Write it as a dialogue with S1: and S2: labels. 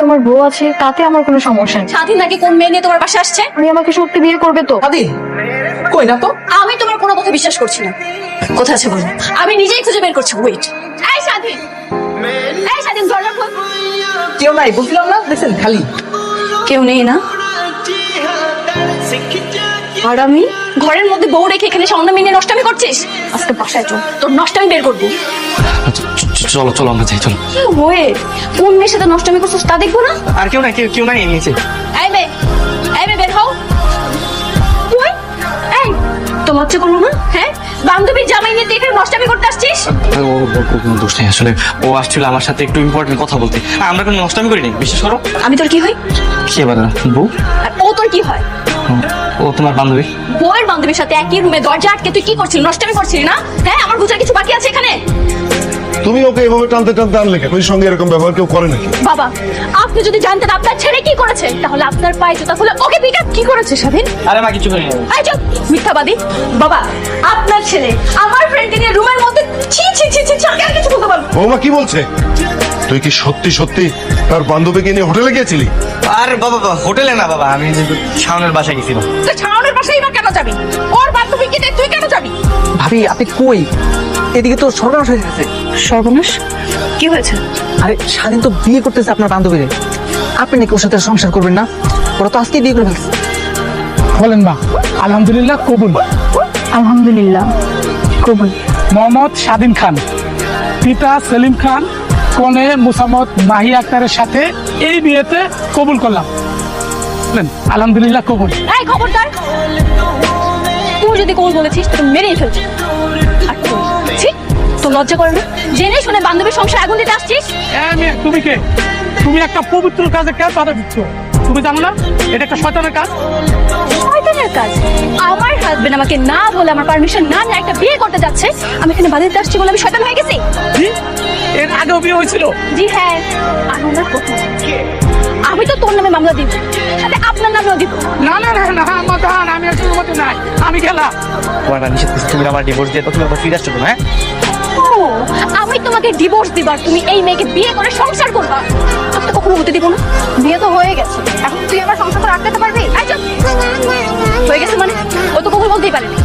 S1: তোমার বউ আছে তাতে আমার কোনো সমস্যা নেই।
S2: স্বাধীন নাকি কোন মেয়ে নিয়ে তোমার পাশে আসছে?
S1: উনি আমাকে সত্যি বিয়ে করবে তো?
S3: স্বাধীন কই না তো।
S2: আমি তোমার কোনো কথা বিশ্বাস করছি না। কোথায় আছে বলো, আমি নিজেই খুঁজে বের করছি। ওয়েট, এই স্বাধীন, এই স্বাধীন, দরজা খোল।
S3: কেউ নাই বলছিলাম না, দেখছেন খালি।
S2: কেউ নেই না? আর আমি ঘরের মধ্যে বউ রেখে এখানে সামনে মিনিয়ে নষ্টামি করছিস? আজকে বাসায় চল, তোর নষ্টামি বের করবো।
S4: চলো চলো আমরা যাই, চলো।
S2: কি হয়ে কোন মেয়ের সাথে নষ্টামি করছিস তা দেখবো না?
S4: আর কেউ নাই, কেউ নাই নিচে।
S2: এই মেয়ে, এই মেয়ে, বের হও। তুই এই তো লজ্জা করলো না? হ্যাঁ, বান্ধবীর জামাই নিয়ে তুই এখানে নষ্টামি করতে আসছিস?
S4: ও কোনো দোষ নেই আসলে, ও আসছিল আমার সাথে একটু ইম্পর্টেন্ট কথা বলতে। আমরা কোনো নষ্টামি করিনি, বিশ্বাস করো।
S2: আমি তোর কি হই?
S4: কি এবার বউ?
S2: আর ও তোর কি হয়?
S4: ও তোমার বান্ধবী।
S2: বউয়ের বান্ধবীর সাথে একই রুমে দরজা আটকে তুই কি করছিস? নষ্টামি করছিস না? হ্যাঁ, আমার বুঝার কিছু বাকি আছে এখানে?
S5: তুমি ওকে এভাবে টানতে টানতে আনলে কেন? ওই সঙ্গে এরকম ব্যবহার কেউ করে নাকি?
S2: বাবা, আপনি যদি জানতেন আপনার ছেলে কি করেছে, তাহলে আপনার পায়ে জুতা খুলে ওকে পিটা। কি করেছে স্বাধীন?
S4: আরে মা কিছু করিনি।
S2: এই চুপ, মিথ্যাবাদী। বাবা, আপনার ছেলে আমার ফ্রেন্ডকে নিয়ে রুমের মধ্যে ছি ছি ছি ছি, আমি আর কিছু বলতে পারবো না।
S5: বৌমা কি বলছে? তুই কি সত্যি সত্যি তার বান্ধবীকে নিয়ে হোটেলে গিয়েছিলি?
S4: আরে বাবা হোটেলে না বাবা, আমি শাওনের বাসায় গেছিলাম।
S2: তুই ছাউনের পাশেই বা কেন যাবি? ওর বান্ধবীকে নিয়ে তুই কেন যাবি?
S3: ভাবি আপনি কই? এদিকে তো সর্বনাশ হয়ে গেছে।
S2: সর্বনাশ? কি হয়েছে?
S3: আরে স্বাধীন তো বিয়ে করতেছে আপনার বান্ধবীরে। আপনি নাকি ওর সাথে সংসার করবেন না? ওরা তো আজকে বিয়ে করে ফেলছে।
S6: বলেন মা। আলহামদুলিল্লাহ কবুল।
S1: আলহামদুলিল্লাহ কবুল।
S6: মোহাম্মদ স্বাধীন খান, পিতা সেলিম খান, কনে মুসাম্মদ মাহি আক্তারের সাথে এই বিয়েতে কবুল করলাম। বলেন, আলহামদুলিল্লাহ কবুল।
S2: এই খবরদার, তুই যদি কবুল বলেছিস তো মেরেই ফেলছি। আর তুই ছি, তো লজ্জা করে না? জেনে শুনে বান্ধবীর সংসার আগুন দিতে আসছিস?
S6: মেয়ে, তুমি কে? তুমি একটা পবিত্র কাজে কেন বাধা দিচ্ছ? তুমি জানো না এটা একটা শয়তানের কাজ?
S2: শয়তানের কাজ? আমার হাজবেন্ড আমাকে না বলে, আমার পারমিশন না নিয়ে একটা বিয়ে করতে যাচ্ছে, আমি এখানে বাধা দিতে আসছি বলে আমি শয়তান হয়ে গেছি?
S6: জি? এর আগেও বিয়ে হয়েছিল?
S2: জি হ্যাঁ, আমি না প্রথম। আমি তো তোর নামে মামলা দিব, সাথে আপনার নামেও দিব।
S6: না না না না মাদান, আমি আর তোর মতো নাই, আমি গেলাম।
S4: তোমার মা নিষেধ করছে, তুমি আমার ডিভোর্স দিয়ে তো তুমি আবার ফিরে আসছো না? হ্যাঁ
S2: ও, আমি তোমাকে ডিভোর্স দিবার, তুমি এই মেয়েকে বিয়ে করে সংসার করবা, আমি তো কখনো হতে দিব না। বিয়ে তো হয়ে গেছে, এখন তুই আমার সংসার আটকাতে পারবি? এই চুপ। হয়ে গেছে মানে ও তো কখনো বলতেই পারেনি।